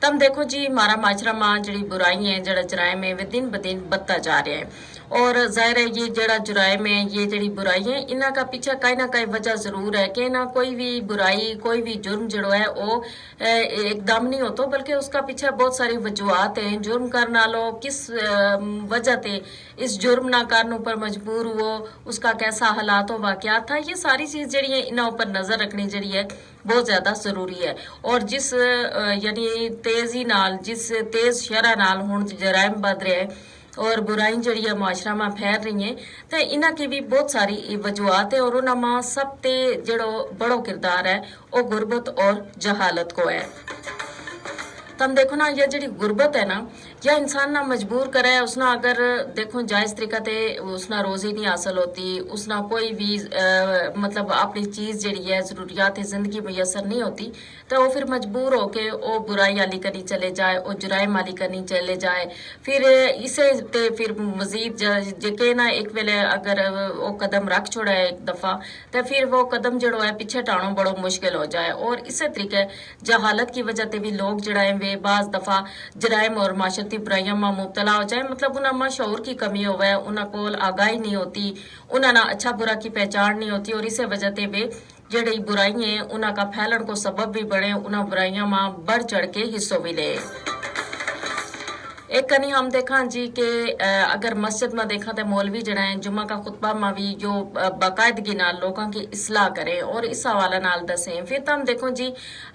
तब देखो जी हमारा माशरा में जी बुराई है जरा जराइम है वे दिन ब दिन बढ़ता जा रहा है। और जाहिर है ये जरा जुराइम है ये जड़ी बुराई है इन्हों का पीछे कहीं ना कहीं वजह जरूर है कि ना कोई भी बुराई कोई भी जुर्म जड़ो है वो एकदम नहीं होता बल्कि उसका पीछे बहुत सारी वजूहत हैं। जुर्म करना लो किस वजह से इस जुर्म ना करने पर मजबूर हुआ उसका कैसा हालात हो वाकयात था ये सारी चीज जड़ी है इन्हों पर नजर रखनी जड़ी है बहुत ज्यादा जरूरी है। और जिस यानी तेजी नाल जिस तेज शरह नाल हुण जराइम बढ़ रहे हैं और बुराई जड़ी है मुआशरा में फैल रही है तो इन्हों की भी बहुत सारी वजूहत है और उन्होंने सब ते जड़ो बड़ो किरदार है वो गुरबत और जहालत को है। तम देखो ना ये जड़ी गुरबत है ना या इंसान ना मजबूर करे उसना अगर देखो जायज तरीका ते उसना रोजी नहीं हासिल होती उसना कोई भी मतलब अपनी चीज जड़ी है जरूरियात जिंदगी मैसर नहीं होती तो वो फिर मजबूर होके वो बुराई आली करनी चले जाए वो जुराइम आली करनी चले जाए फिर इसे ते फिर मजीद जेके ना एक वेले अगर वो कदम रख छोड़ा है एक दफा तो फिर वो कदम जड़ो है पीछे टाणो बड़ो मुश्किल हो जाए। और इसी तरीके जहालत की वजह से भी लोग जड़ा है वे बाज दफा जराइम और माशरती बुराइयों में मुबतला हो जाए मतलब उन्हें शऊर की कमी होवे उन्हें कोल आगाही नहीं होती उन्हें ना अच्छा बुरा की पहचान नहीं होती और इस वजह से वे जड़ी बुराई हैं उन्हें का फैलन को सबब भी बने उन्हें बुराइयों में बढ़ चढ़ के हिस्सों भी ले। एक कनी हम देखा जी के अगर मस्जिद में देखा तो मौलवी जड़ा है जुम्मा का खुतबा में भी जो बाकायदगी नाल लोगों की इसलाह करें और इस हवाले नाल दसें। फिर तो हम देखो जी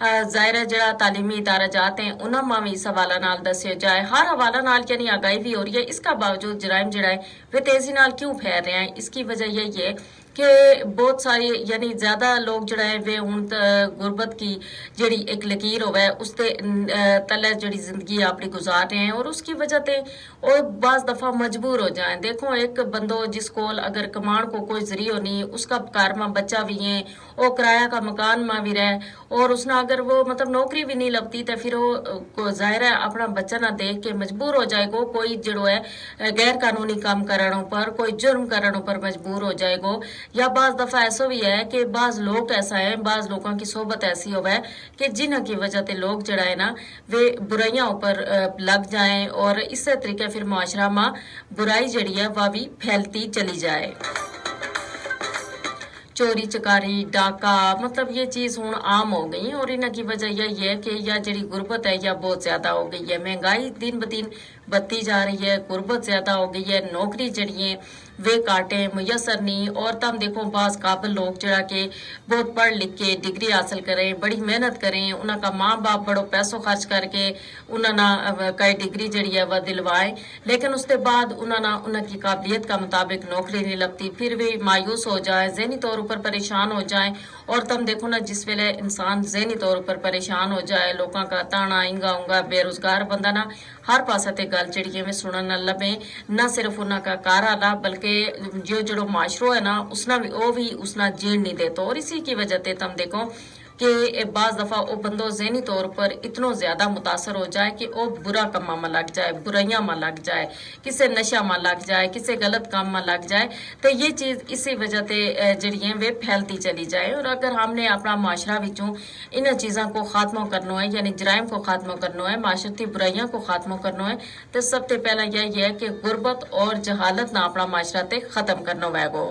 जाहिर है जड़ा तालीमी इदारा जाते हैं उन्होंने में भी इस हवाले नाल दसे जाए हर हवाले नाल यानी आगाही भी हो रही है। इसका बावजूद जराइम जड़ा है वे तेजी नाल क्यों फैल रहे हैं इसकी वजह यही है कि बहुत सारी यानी ज्यादा लोग जड़ा है वे हुण गुरबत की जड़ी एक लकीर होवे उसते तले जड़ी जिंदगी अपनी गुजार रहे हैं और उसकी वजह से वो बाज दफा मजबूर हो जाए। देखो एक बंदो जिस कोल अगर कमाण को कोई जरियो नहीं उसका घर में बच्चा भी है वो किराया का मकान में भी रहे और उसने अगर वो मतलब नौकरी भी नहीं लगती तो फिर वो जाहिर है अपना बच्चा ना देख के मजबूर हो जाएगो कोई जड़ो है गैर कानूनी काम करने पर कोई जुर्म करने पर मजबूर हो जाएगो। या बाज दफा ऐसा भी है कि बाज लोग ऐसा है बाज लोगों की सोबत ऐसी हो है कि जिन्ह की वजह से लोग जड़ा है ना वे बुराइयां ऊपर लग जाएं और इस तरीके फिर मुआशरा में बुराई जड़ी है वह भी फैलती चली जाए। चोरी चकारी डाका मतलब ये चीज हुण आम हो गई और इन्ह की वजह यही है कि यह जड़ी गुरबत है यह बहुत ज्यादा हो गई है। महंगाई दिन ब दिन बढ़ती जा रही है गुरबत ज्यादा हो गई है नौकरी जड़ी है वे काटे मुयसर नहीं और तम देखो बाज काबिल लोग जड़ा के बहुत पढ़ लिख के डिग्री हासिल करें बड़ी मेहनत करें उनका माँ बाप बड़ो पैसों खर्च करके उन्होंने कई डिग्री जड़ी है वह दिलवाए लेकिन उसके बाद उन्होंने उनकी काबिलियत का मुताबिक नौकरी नहीं लगती फिर वे मायूस हो जाए जहनी तौर पर परेशान हो जाए। और तुम देखो ना जिस वेले इंसान जहनी तौर पर परेशान हो जाए लोगों का ताना इंगा उंगा बेरोजगार बंदा ना हर पासा ते गल जड़ी है सुनने लगे न सिर्फ उनका कार आला बल्कि जो जड़ो माशरो है ना उसना भी वो भी उसना जीण नहीं देता। और इसी की वजह से तुम देखो कि बाज दफा वो बंदो जहनी तौर पर इतना ज्यादा मुतासर हो जाए कि वो बुरा कमा में लग जाए बुराइयां में लग जाए किसी नशा में लग जाए किसी गलत काम में लग जाए तो ये चीज इसी वजह से जड़ी है वे फैलती चली जाए। और अगर हमने अपना माशरा विचों इन चीज़ों को खात्मा करना है यानी जराइम को खात्मा करना है माशरती बुराइयों को खात्मा करना है तो सबसे पहला यही है कि गुरबत और जहालत ना अपना माशरा ते खत्म करना वैगो।